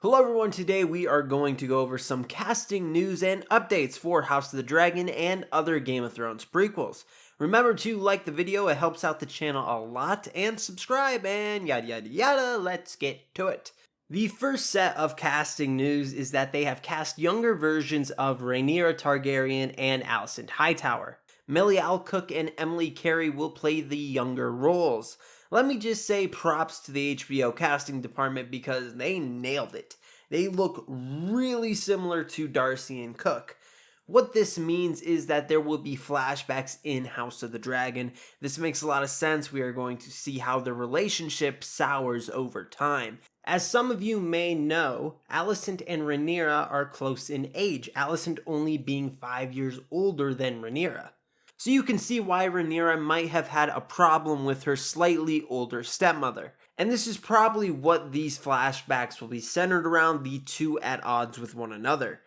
Hello everyone, today we are going to go over some casting news and updates for House of the Dragon and other Game of Thrones prequels. Remember to like the video, it helps out the channel a lot, and subscribe, and yada yada yada, let's get to it. The first set of casting news is that they have cast younger versions of Rhaenyra Targaryen and Alicent Hightower. Millie Alcock and Emily Carey will play the younger roles. Let me just say props to the HBO casting department because they nailed it. They look really similar to Darcy and Cook. What this means is that there will be flashbacks in House of the Dragon. This makes a lot of sense. We are going to see how the relationship sours over time. As some of you may know, Alicent and Rhaenyra are close in age, Alicent only being 5 years older than Rhaenyra. So you can see why Rhaenyra might have had a problem with her slightly older stepmother. And this is probably what these flashbacks will be centered around, the two at odds with one another.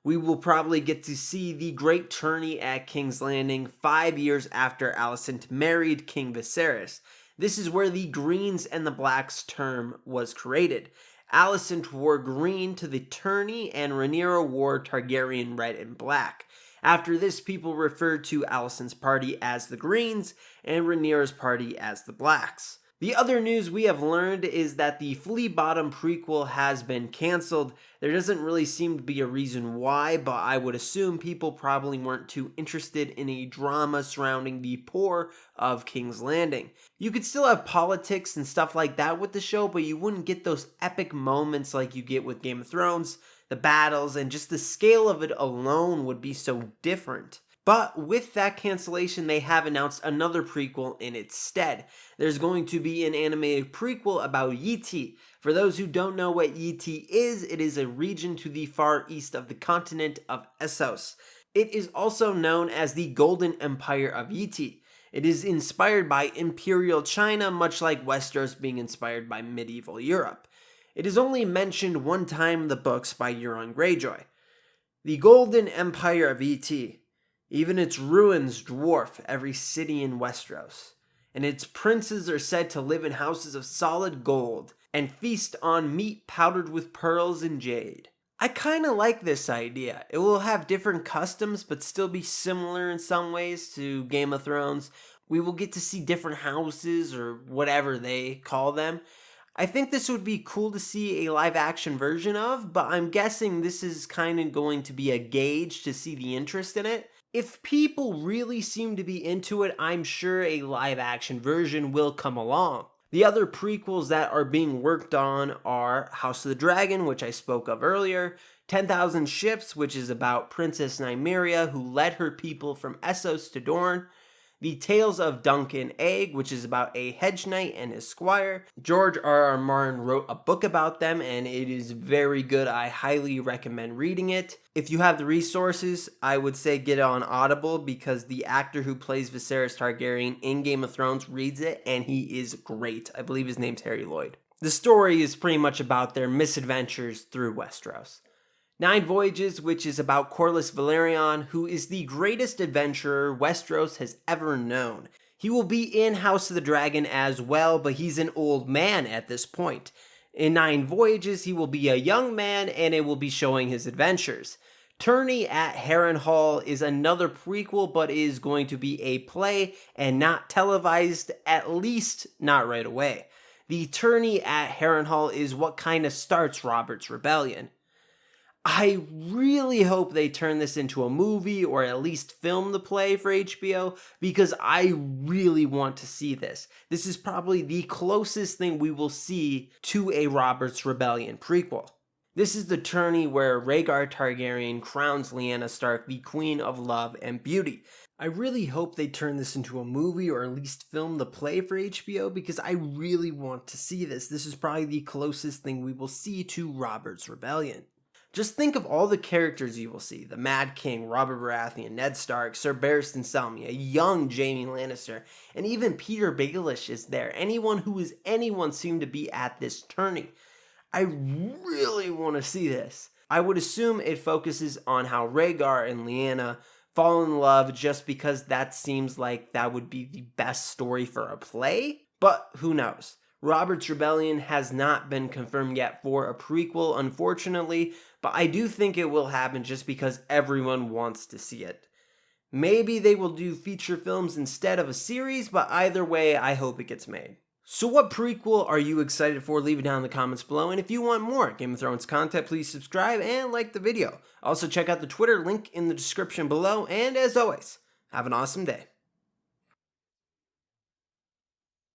We will probably get to see the great tourney at King's Landing 5 years after Alicent married King Viserys. This is where the Greens and the Blacks term was created. Alicent wore green to the tourney and Rhaenyra wore Targaryen red and black. After this, people referred to Alicent's party as the Greens and Rhaenyra's party as the Blacks. The other news we have learned is that the Flea Bottom prequel has been cancelled. There doesn't really seem to be a reason why, but I would assume people probably weren't too interested in a drama surrounding the poor of King's Landing. You could still have politics and stuff like that with the show, but you wouldn't get those epic moments like you get with Game of Thrones. The battles and just the scale of it alone would be so different. But with that cancellation, they have announced another prequel in its stead. There's going to be an animated prequel about Yi. For those who don't know what Yi is, it is a region to the far east of the continent of Essos. It is also known as the Golden Empire of Yi. It is inspired by Imperial China, much like Westeros being inspired by medieval Europe. It is only mentioned one time in the books by Euron Greyjoy. The Golden Empire of Yi. Even its ruins dwarf every city in Westeros, and its princes are said to live in houses of solid gold and feast on meat powdered with pearls and jade. I kinda like this idea. It will have different customs but still be similar in some ways to Game of Thrones. We will get to see different houses or whatever they call them. I think this would be cool to see a live action version of, but I'm guessing this is kind of going to be a gauge to see the interest in it. If people really seem to be into it, I'm sure a live action version will come along. The other prequels that are being worked on are House of the Dragon, which I spoke of earlier, 10,000 Ships, which is about Princess Nymeria who led her people from Essos to Dorne, The Tales of Dunk and Egg, which is about a hedge knight and his squire. George R.R. Martin wrote a book about them, and it is very good. I highly recommend reading it. If you have the resources, I would say get it on Audible because the actor who plays Viserys Targaryen in Game of Thrones reads it, and he is great. I believe his name's Harry Lloyd. The story is pretty much about their misadventures through Westeros. 9 Voyages, which is about Corlys Velaryon, who is the greatest adventurer Westeros has ever known. He will be in House of the Dragon as well, but he's an old man at this point. In 9 Voyages, he will be a young man, and it will be showing his adventures. Tourney at Harrenhal is another prequel, but is going to be a play and not televised, at least not right away. The Tourney at Harrenhal is what kind of starts Robert's Rebellion. I really hope they turn this into a movie or at least film the play for HBO because I really want to see this. This is probably the closest thing we will see to a Robert's Rebellion prequel. This is the tourney where Rhaegar Targaryen crowns Lyanna Stark the Queen of Love and Beauty. I really hope they turn this into a movie or at least film the play for HBO because I really want to see this. This is probably the closest thing we will see to Robert's Rebellion. Just think of all the characters you will see. The Mad King, Robert Baratheon, Ned Stark, Sir Barristan Selmy, a young Jaime Lannister, and even Peter Baelish is there. Anyone seemed to be at this tourney. I really want to see this. I would assume it focuses on how Rhaegar and Lyanna fall in love just because that seems like that would be the best story for a play, but who knows. Robert's Rebellion has not been confirmed yet for a prequel, unfortunately, but I do think it will happen just because everyone wants to see it. Maybe they will do feature films instead of a series, but either way, I hope it gets made. So what prequel are you excited for? Leave it down in the comments below, and if you want more Game of Thrones content, please subscribe and like the video. Also check out the Twitter link in the description below, and as always, have an awesome day.